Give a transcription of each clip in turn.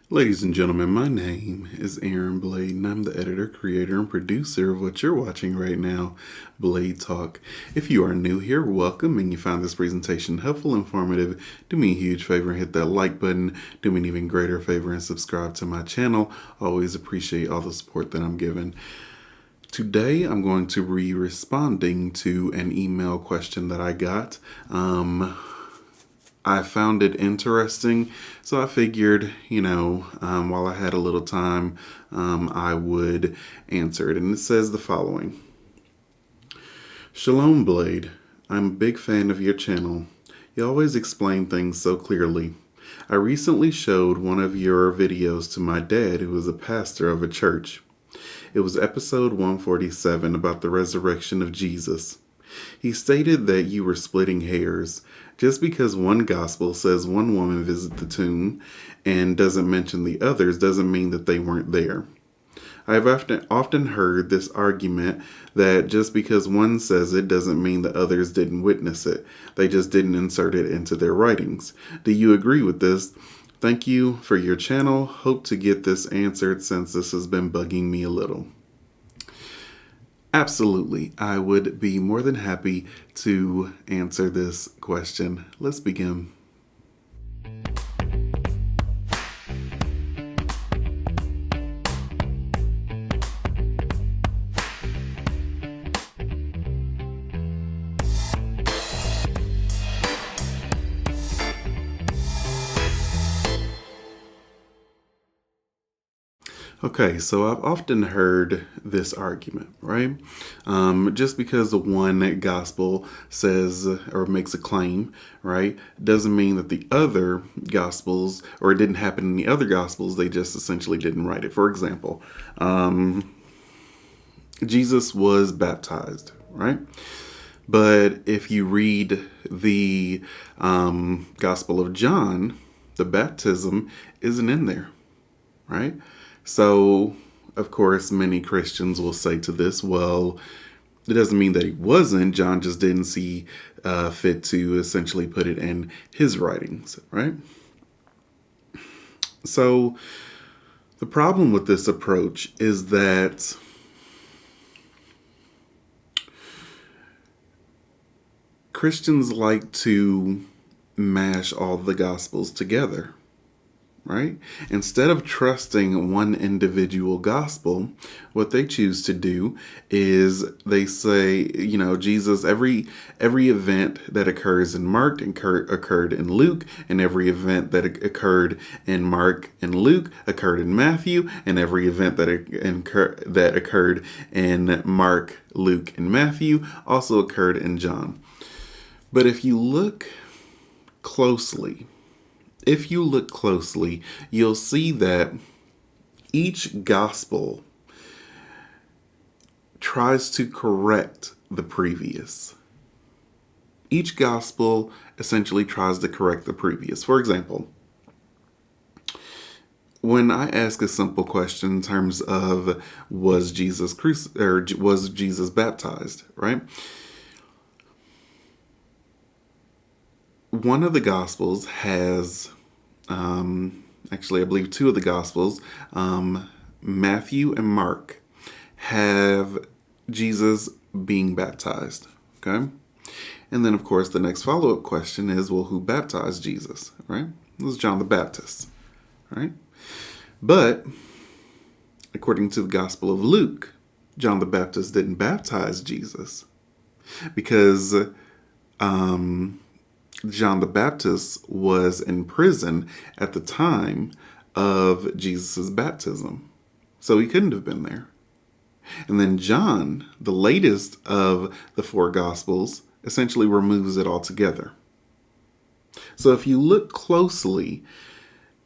Ladies and gentlemen, my name is Aaron Blade, and I'm the editor, creator, and producer of what you're watching right now, Blade Talk. If you are new here, welcome, and you found this presentation helpful, informative, do me a huge favor and hit that like button. Do me an even greater favor and subscribe to my channel. Always appreciate all the support that I'm given. Today, I'm going to be responding to an email question that I got. I found it interesting, so I figured, while I had a little time, I would answer it. And it says the following. Shalom, Blade. I'm a big fan of your channel. You always explain things so clearly. I recently showed one of your videos to my dad, who is a pastor of a church. It was episode 147 about the resurrection of Jesus. He stated that you were splitting hairs. Just because one gospel says one woman visited the tomb and doesn't mention the others doesn't mean that they weren't there. I've often heard this argument that just because one says it doesn't mean the others didn't witness it. They just didn't insert it into their writings. Do you agree with this? Thank you for your channel. Hope to get this answered since this has been bugging me a little. Absolutely. I would be more than happy to answer this question. Let's begin. Okay, so I've often heard this argument, right? Just because the one gospel says or makes a claim, right, doesn't mean that the other gospels, or it didn't happen in the other gospels, they just essentially didn't write it. For example, Jesus was baptized, right? But if you read the Gospel of John, the baptism isn't in there, right? So, of course, many Christians will say to this, well, it doesn't mean that he wasn't. John just didn't see fit to essentially put it in his writings, right? So, the problem with this approach is that Christians like to mash all the Gospels together, right? Instead of trusting one individual gospel, what they choose to do is they say, Jesus, every event that occurs in Mark occurred in Luke, and every event that occurred in Mark and Luke occurred in Matthew, and every event that occurred in Mark, Luke, and Matthew also occurred in John. But if you look closely, you'll see that each gospel tries to correct the previous. Each gospel essentially tries to correct the previous. For example, when I ask a simple question in terms of was Jesus baptized, right? One of the Gospels has, actually, I believe two of the Gospels, Matthew and Mark, have Jesus being baptized, okay? And then, of course, the next follow-up question is, well, who baptized Jesus, right? It was John the Baptist, right? But, according to the Gospel of Luke, John the Baptist didn't baptize Jesus because John the Baptist was in prison at the time of Jesus' baptism. So he couldn't have been there. And then John, the latest of the four Gospels, essentially removes it altogether. So if you look closely,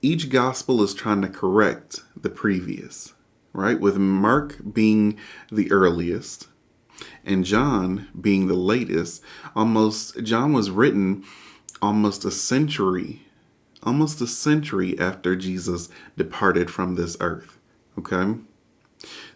each Gospel is trying to correct the previous, right? With Mark being the earliest, and John being the latest. John was written almost a century after Jesus departed from this earth, okay?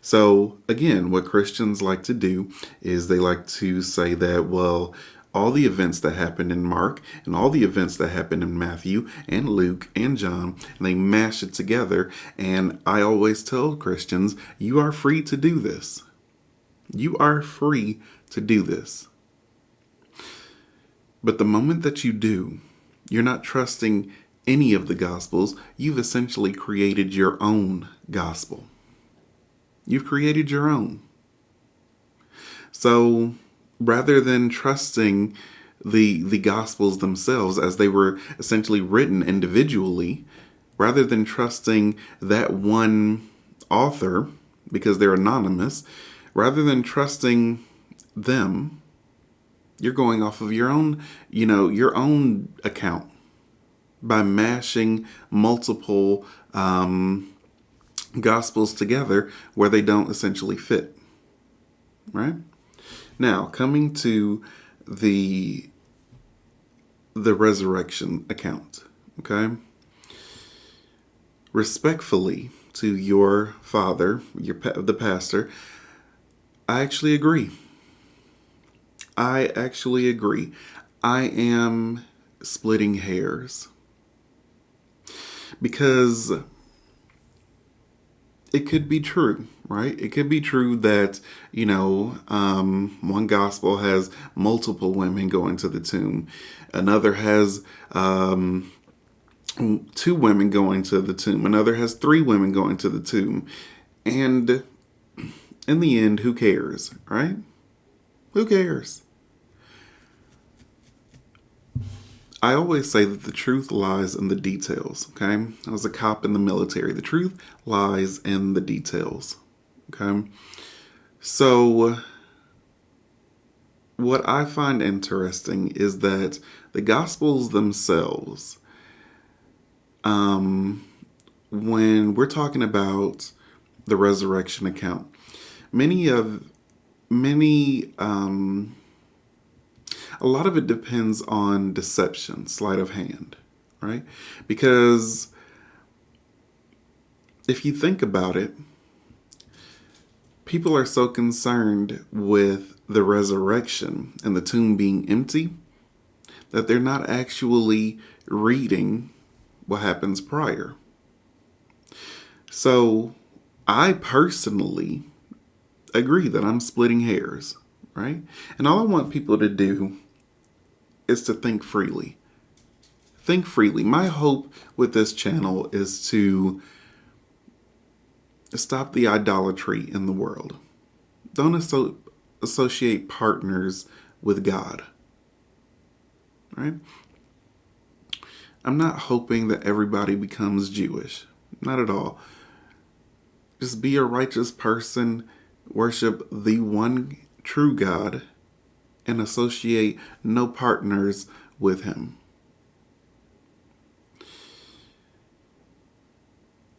So again, what Christians like to do is they like to say that, well, all the events that happened in Mark and all the events that happened in Matthew and Luke and John, and they mash it together. And I always tell Christians, you are free to do this. You are free to do this. But the moment that you do, you're not trusting any of the Gospels. You've essentially created your own gospel. You've created your own. So rather than trusting the Gospels themselves as they were essentially written individually, rather than trusting that one author because they're anonymous, rather than trusting them, you're going off of your own, your own account by mashing multiple Gospels together where they don't essentially fit, right? Now, coming to the resurrection account, okay? Respectfully to your father, the pastor, I actually agree. I am splitting hairs because it could be true, right? It could be true that, one gospel has multiple women going to the tomb. Another has 2 women going to the tomb. Another has 3 women going to the tomb. And in the end, who cares, right? Who cares? I always say that the truth lies in the details, okay? I was a cop in the military. The truth lies in the details, okay? So what I find interesting is that the Gospels themselves, when we're talking about the resurrection account, a lot of it depends on deception, sleight of hand, right? Because if you think about it, people are so concerned with the resurrection and the tomb being empty that they're not actually reading what happens prior. So I personally agree that I'm splitting hairs, right? And all I want people to do is to think freely. Think freely. My hope with this channel is to stop the idolatry in the world. Don't associate partners with God, right? I'm not hoping that everybody becomes Jewish. Not at all. Just be a righteous person, worship the one true God, and associate no partners with him.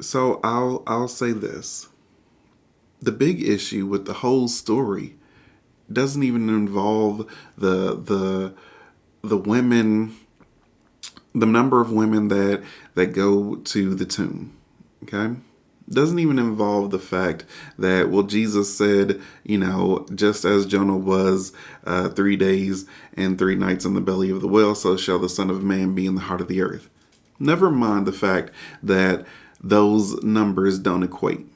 So I'll say this. The big issue with the whole story doesn't even involve the women, the number of women that go to the tomb. Okay? Doesn't even involve the fact that, well, Jesus said, just as Jonah was 3 days and 3 nights in the belly of the whale, so shall the Son of Man be in the heart of the earth. Never mind the fact that those numbers don't equate,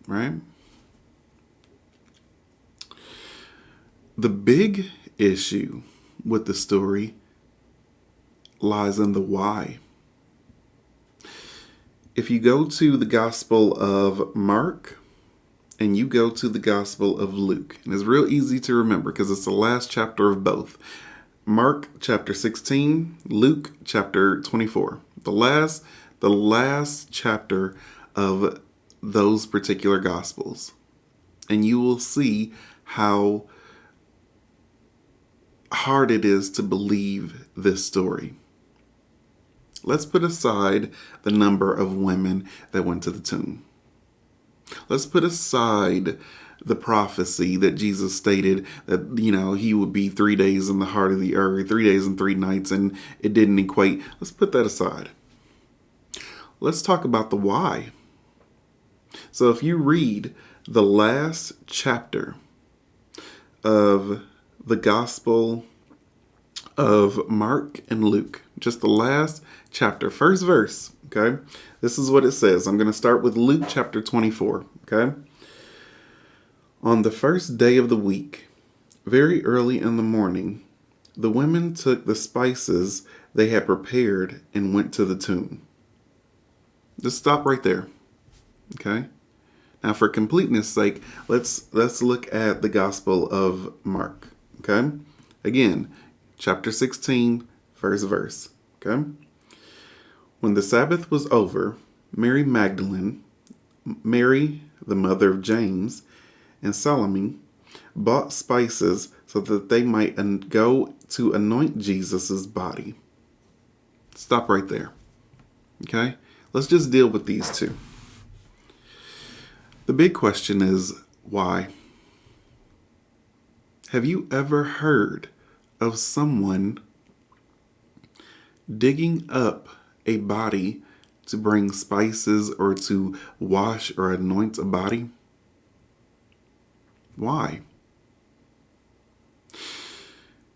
right? The big issue with the story lies in the why. If you go to the Gospel of Mark and you go to the Gospel of Luke, and it's real easy to remember because it's the last chapter of both. Mark chapter 16, Luke chapter 24. The last chapter of those particular Gospels. And you will see how hard it is to believe this story. Let's put aside the number of women that went to the tomb. Let's put aside the prophecy that Jesus stated that, he would be 3 days in the heart of the earth, 3 days and 3 nights, and it didn't equate. Let's put that aside. Let's talk about the why. So if you read the last chapter of the Gospel of Mark and Luke. Just the last chapter, first verse, okay? This is what it says. I'm going to start with Luke chapter 24, okay? On the first day of the week, very early in the morning, the women took the spices they had prepared and went to the tomb. Just stop right there, okay? Now, for completeness' sake, let's look at the Gospel of Mark, okay? Again, chapter 16, first verse, okay? When the Sabbath was over, Mary Magdalene, Mary, the mother of James, and Salome bought spices so that they might go to anoint Jesus' body. Stop right there, okay? Let's just deal with these two. The big question is, why? Have you ever heard of someone digging up a body to bring spices or to wash or anoint a body? Why?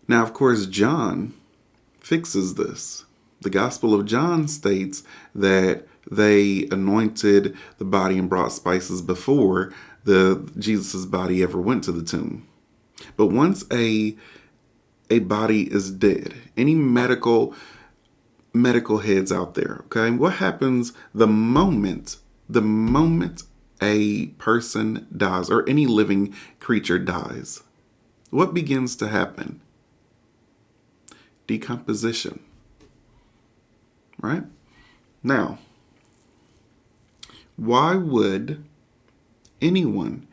Now, of course, John fixes this. The Gospel of John states that they anointed the body and brought spices before Jesus' body ever went to the tomb. But once a body is dead, any medical heads out there, okay, what happens the moment a person dies or any living creature dies? What begins to happen? Decomposition. Right? Now, why would anyone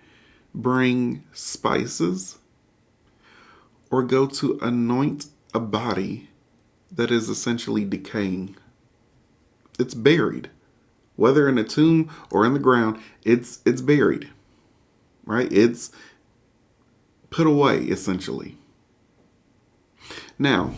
bring spices or go to anoint a body that is essentially decaying? It's buried. Whether in a tomb or in the ground, it's buried. Right? It's put away, essentially. Now,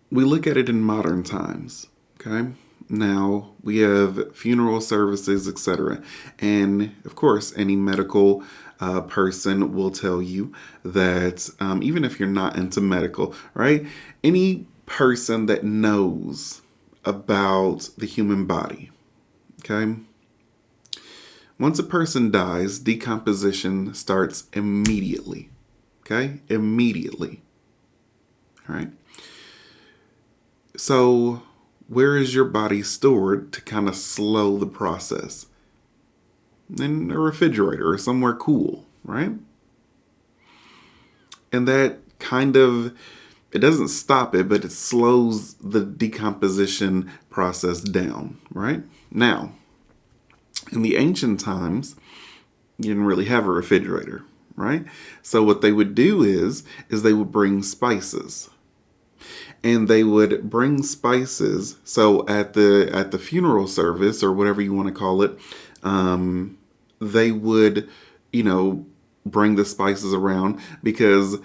we look at it in modern times, okay? Now, we have funeral services, etc. And, of course, any medical person will tell you that even if you're not into medical, right? Any person that knows about the human body, okay? Once a person dies, decomposition starts immediately, okay? Immediately, all right? So, where is your body stored to kind of slow the process? In a refrigerator or somewhere cool, right? And that kind of, it doesn't stop it, but it slows the decomposition process down, right? Now, in the ancient times, you didn't really have a refrigerator, right? So what they would do is they would bring spices. And they would bring spices. So at the funeral service or whatever you want to call it, they would, bring the spices around, because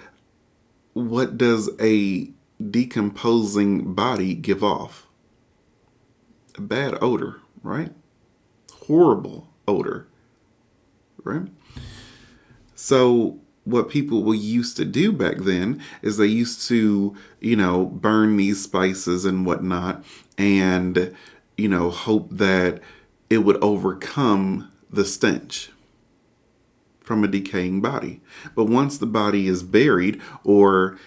what does a decomposing body give off? A bad odor, right? Horrible odor, right? So what people were used to do back then is they used to, burn these spices and whatnot and, hope that it would overcome the stench from a decaying body. But once the body is buried or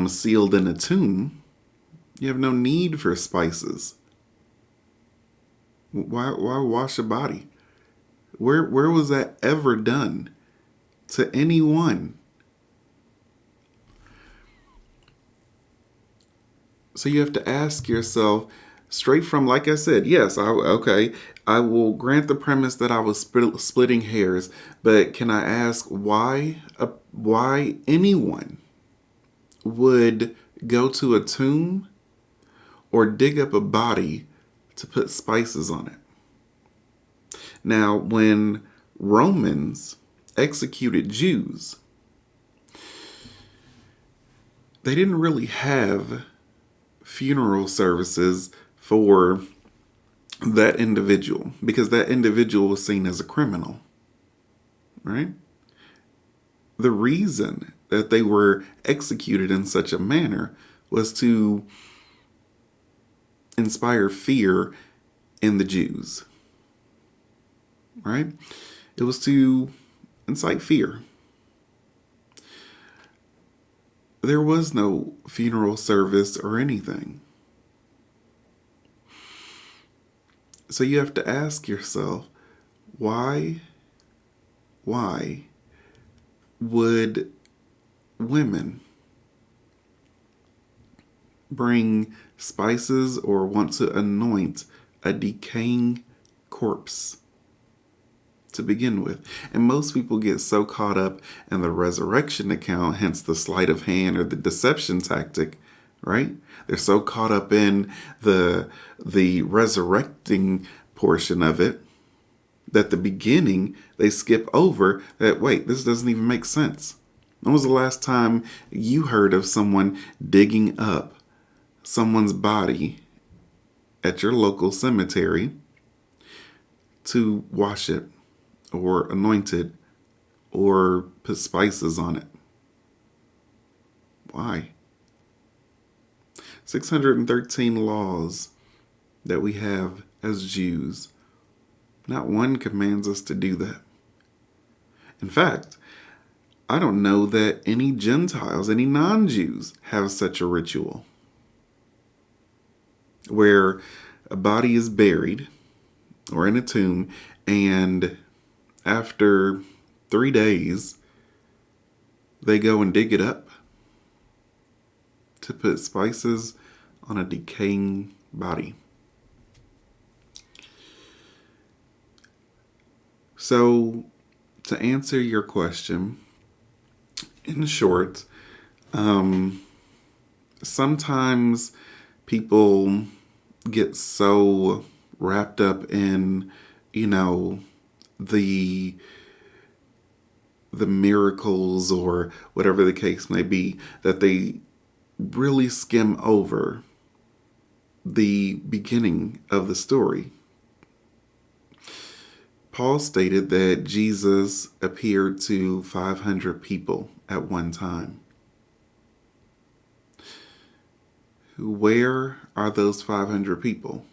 sealed in a tomb, you have no need for spices. Why wash a body? Where was that ever done to anyone? So you have to ask yourself, straight from, like I said, yes, I will grant the premise that I was splitting hairs, but can I ask why anyone would go to a tomb or dig up a body to put spices on it? Now, when Romans executed Jews, they didn't really have funeral services for that individual because that individual was seen as a criminal, right? The reason that they were executed in such a manner was to inspire fear in the Jews, right? It was to incite fear. There was no funeral service or anything. So you have to ask yourself, why would women bring spices or want to anoint a decaying corpse to begin with? And most people get so caught up in the resurrection account, hence the sleight of hand or the deception tactic, right? They're so caught up in the resurrecting portion of it that the beginning they skip over that, wait, this doesn't even make sense. When was the last time you heard of someone digging up someone's body at your local cemetery to wash it or anoint it or put spices on it? Why? 613 laws that we have as Jews. Not one commands us to do that. In fact, I don't know that any Gentiles, any non-Jews, have such a ritual where a body is buried or in a tomb, and after 3 days, they go and dig it up to put spices on a decaying body. So, to answer your question, in short, sometimes people get so wrapped up in, the miracles or whatever the case may be, that they really skim over the beginning of the story. Paul stated that Jesus appeared to 500 people at one time. Where are those 500 people?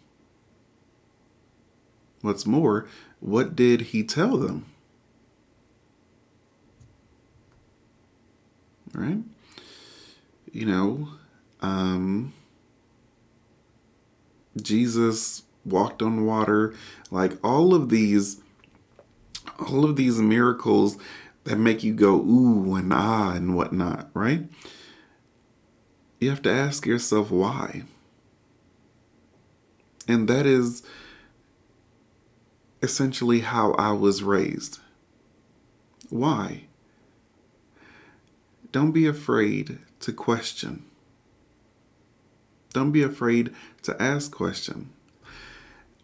What's more, what did he tell them? Right? Jesus walked on water, like all of these miracles that make you go ooh and ah and whatnot, right? You have to ask yourself why. And that is essentially how I was raised. Why? Don't be afraid to question. Don't be afraid to ask questions.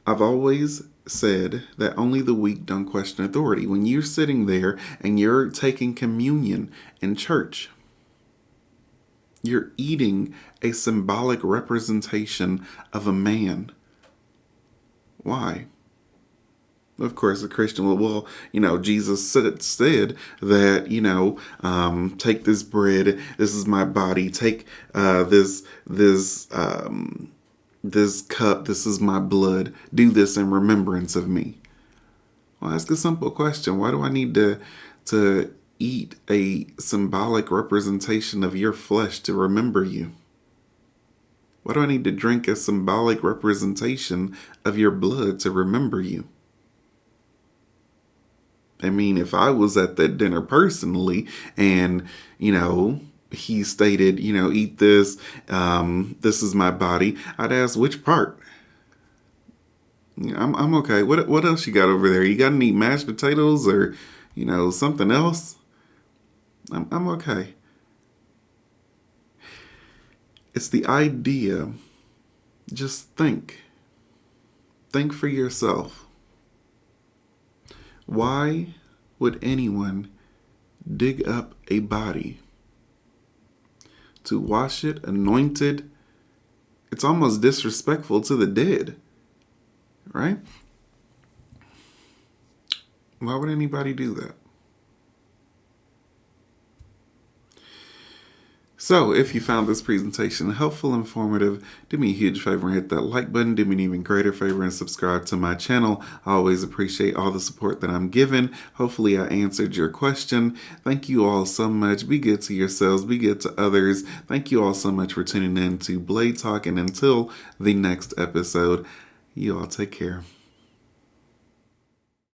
I've always said that only the weak don't question authority. When you're sitting there and you're taking communion in church, you're eating a symbolic representation of a man. Why? Of course, a Christian will, Jesus said that, take this bread, this is my body, take this cup, this is my blood, do this in remembrance of me. Well, ask a simple question. Why do I need to eat a symbolic representation of your flesh to remember you? Why do I need to drink a symbolic representation of your blood to remember you? I mean, if I was at that dinner personally and, he stated, eat this, this is my body, I'd ask which part? I'm okay. What else you got over there? You got any mashed potatoes or, something else? I'm okay. It's the idea. Just think. Think for yourself. Why would anyone dig up a body to wash it, anoint it? It's almost disrespectful to the dead, right? Why would anybody do that? So, if you found this presentation helpful, informative, do me a huge favor and hit that like button. Do me an even greater favor and subscribe to my channel. I always appreciate all the support that I'm given. Hopefully, I answered your question. Thank you all so much. Be good to yourselves, be good to others. Thank you all so much for tuning in to Blade Talk, and until the next episode, you all take care.